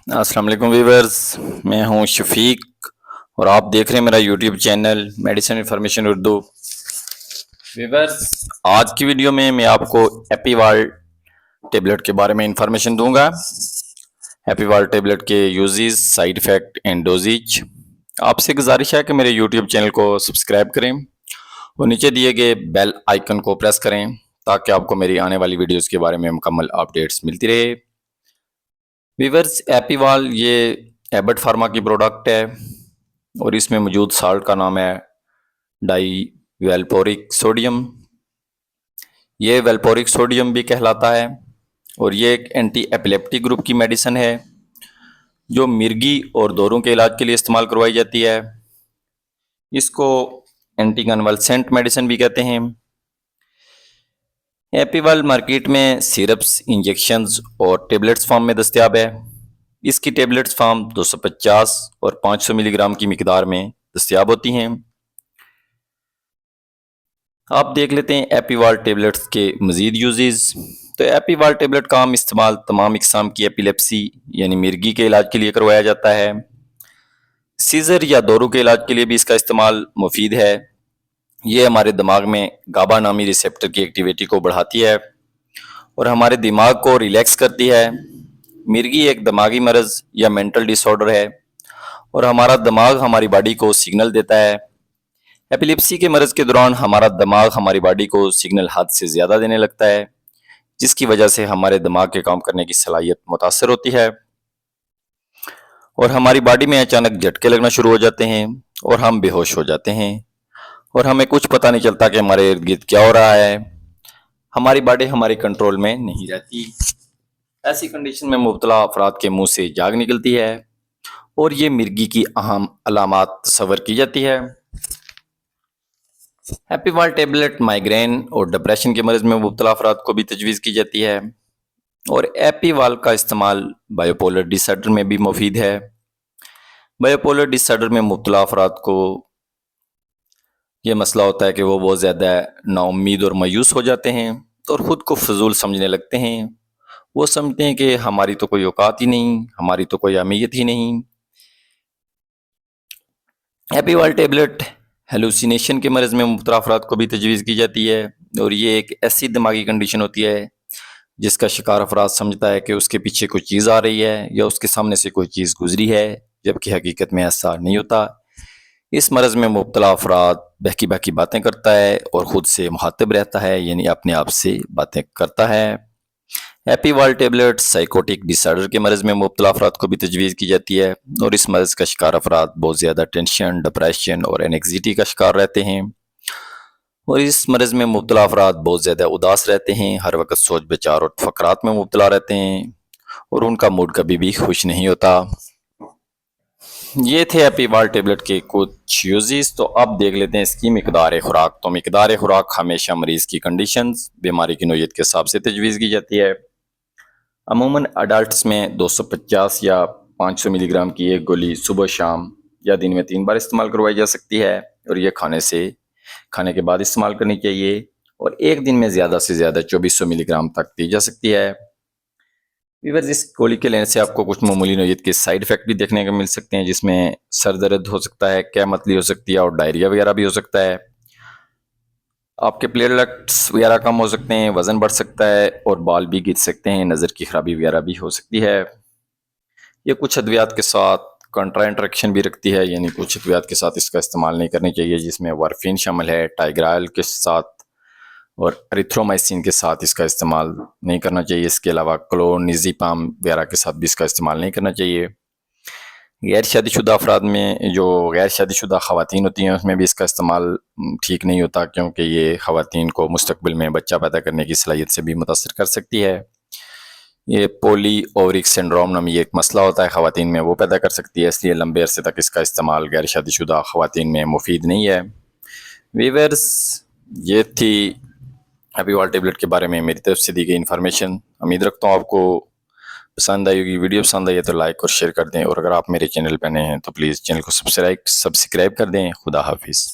अस्सलाम वालेकुम वीवर्स। मैं हूं शफीक और आप देख रहे हैं मेरा YouTube channel medicine information Urdu. Viewers, आज की वीडियो में मैं आपको एपीवाल टेबलेट के बारे में इंफॉर्मेशन दूंगा। एपीवाल टेबलेट के uses, side effect and doses. आपसे गुजारिश है कि मेरे यूट्यूब चैनल को सब्सक्राइब करें और नीचे दिए गए बेल आइकन को प्रेस करें ताकि आपको मेरी आने वाली वीडियोस के बारे में मुकम्मल अपडेट्स मिलती रहे। वीवर्स, एपीवाल ये एबट फार्मा की प्रोडक्ट है और इसमें मौजूद साल्ट का नाम है डाई वेल्पोरिक सोडियम। ये वेल्पोरिक सोडियम भी कहलाता है और ये एक एंटी एपिलेप्टिक ग्रुप की मेडिसिन है जो मिर्गी और दौरों के इलाज के लिए इस्तेमाल करवाई जाती है। इसको एंटी कन्वल्सेंट मेडिसिन भी कहते हैं। एपीवाल मार्केट में सिरप्स, इंजेक्शंस और टेबलेट्स फॉर्म में दस्तयाब है। इसकी टेबलेट्स फॉर्म 250 और 500 मिलीग्राम की मिकदार में दस्तयाब होती हैं। आप देख लेते हैं एपीवाल टेबलेट्स के मजीद यूजेस। तो एपीवाल टेबलेट का आम इस्तेमाल तमाम इकसाम की एपिलेप्सी यानी मिर्गी के इलाज के लिए करवाया जाता है। सीजर या दौरों के इलाज के लिए भी इसका इस्तेमाल मुफीद है। ये हमारे दिमाग में गाबा नामी रिसेप्टर की एक्टिविटी को बढ़ाती है और हमारे दिमाग को रिलैक्स करती है। मिर्गी एक दिमागी मर्ज या मेंटल डिसऑर्डर है और हमारा दिमाग हमारी बॉडी को सिग्नल देता है। एपिलेप्सी के मर्ज के दौरान हमारा दिमाग हमारी बॉडी को सिग्नल हद से ज्यादा देने लगता है, जिसकी वजह से हमारे दिमाग के काम करने की सलाहियत मुतासर होती है और हमारी बॉडी में अचानक झटके लगना शुरू हो जाते हैं और हम बेहोश हो जाते हैं और हमें कुछ पता नहीं चलता कि हमारे इर्द गिर्द क्या हो रहा है। हमारी बॉडी हमारे कंट्रोल में नहीं रहती। ऐसी कंडीशन में मुब्तला अफराद के मुंह से जाग निकलती है और ये मिर्गी की अहम अलामात तस्वर की जाती है। एपीवाल टेबलेट माइग्रेन और डिप्रेशन के मरीज में मुब्तला अफराद को भी तजवीज़ की जाती है और एपीवाल का इस्तेमाल बायोपोलर डिसऑर्डर में भी मुफीद है। बायोपोलर डिसऑर्डर में मुब्तला अफराद को ये मसला होता है कि वो बहुत ज़्यादा नाउम्मीद और मायूस हो जाते हैं और ख़ुद को फजूल समझने लगते हैं। वो समझते हैं कि हमारी तो कोई औकात ही नहीं, हमारी तो कोई अहमियत ही नहीं। एपीवाल टेबलेट हेलुसिनेशन के मर्ज में मुब्तला अफराद को भी तजवीज़ की जाती है और ये एक ऐसी दिमागी कंडीशन होती है जिसका शिकार अफराद समझता है कि उसके पीछे कोई चीज़ आ रही है या उसके सामने से कोई चीज़ गुजरी है, जबकि हकीकत में ऐसा नहीं होता। इस मर्ज में मुब्तला अफराद बहकी बहकी बातें करता है और ख़ुद से मुखातिब रहता है, यानी अपने आप से बातें करता है। एपीवाल टेबलेट साइकोटिक डिसऑर्डर के मर्ज में मुब्तला अफराद को भी तजवीज़ की जाती है और इस मर्ज का शिकार अफराद बहुत ज़्यादा टेंशन, डिप्रेशन और एनेक्सिटी का शिकार रहते हैं और इस मर्ज में मुब्तला अफराद बहुत ज़्यादा उदास रहते हैं, हर वक्त सोच विचार और फ़करात में मुब्तला रहते हैं और उनका मूड कभी भी खुश नहीं होता। ये थे एपीवाल टेबलेट के कुछ यूजेस। तो अब देख लेते हैं इसकी मिकदार खुराक। तो मिकदार खुराक हमेशा मरीज की कंडीशंस, बीमारी की नोयत के हिसाब से तजवीज़ की जाती है। अमूमन अडल्ट्स में 250 या 500 मिलीग्राम की एक गोली सुबह, शाम या दिन में 3 बार इस्तेमाल करवाई जा सकती है और ये खाने के बाद इस्तेमाल करनी चाहिए और एक दिन में ज़्यादा से ज़्यादा 2400 मिलीग्राम तक दी जा सकती है। वीवर्स, इस गोली के लेने से आपको कुछ मामूली नोयत के साइड इफेक्ट भी देखने को मिल सकते हैं, जिसमें सर दर्द हो सकता है, क्या मतली हो सकती है और डायरिया वगैरह भी हो सकता है। आपके प्लेटलेट्स वगैरह कम हो सकते हैं, वजन बढ़ सकता है और बाल भी गिर सकते हैं, नज़र की खराबी वगैरह भी हो सकती है। ये कुछ अद्वियात के साथ कंट्रा इंटरेक्शन भी रखती है, यानी कुछ अद्वियात के साथ इसका इस्तेमाल नहीं करनी चाहिए, जिसमें वारफिन शामिल है। टाइग्राइल के साथ और एरिथ्रोमाइसिन के साथ इसका इस्तेमाल नहीं करना चाहिए। इसके अलावा क्लोनिज़ेपाम वगैरह के साथ भी इसका इस्तेमाल नहीं करना चाहिए। गैर शादीशुदा अफराद में जो गैर शादीशुदा ख़वातीन होती हैं उसमें भी इसका इस्तेमाल ठीक नहीं होता, क्योंकि ये ख़वातीन को मुस्तकबिल में बच्चा पैदा करने की सलाहियत से भी मुतासर कर सकती है। ये पोली ओवरिक सिंड्रोम नामी एक मसला होता है ख़वातीन में, वो पैदा कर सकती है, इसलिए लंबे अरसे तक इसका इस्तेमाल गैर शादीशुदा ख़वातीन में मुफीद नहीं है। वीवर्स, ये थी एपीवाल टेबलेट के बारे में मेरी तरफ से दी गई इन्फॉर्मेशन। उम्मीद रखता हूँ आपको पसंद आई होगी। वीडियो पसंद आई है तो लाइक और शेयर कर दें और अगर आप मेरे चैनल पर नए हैं तो प्लीज़ चैनल को सब्सक्राइब कर दें। खुदा हाफिज़।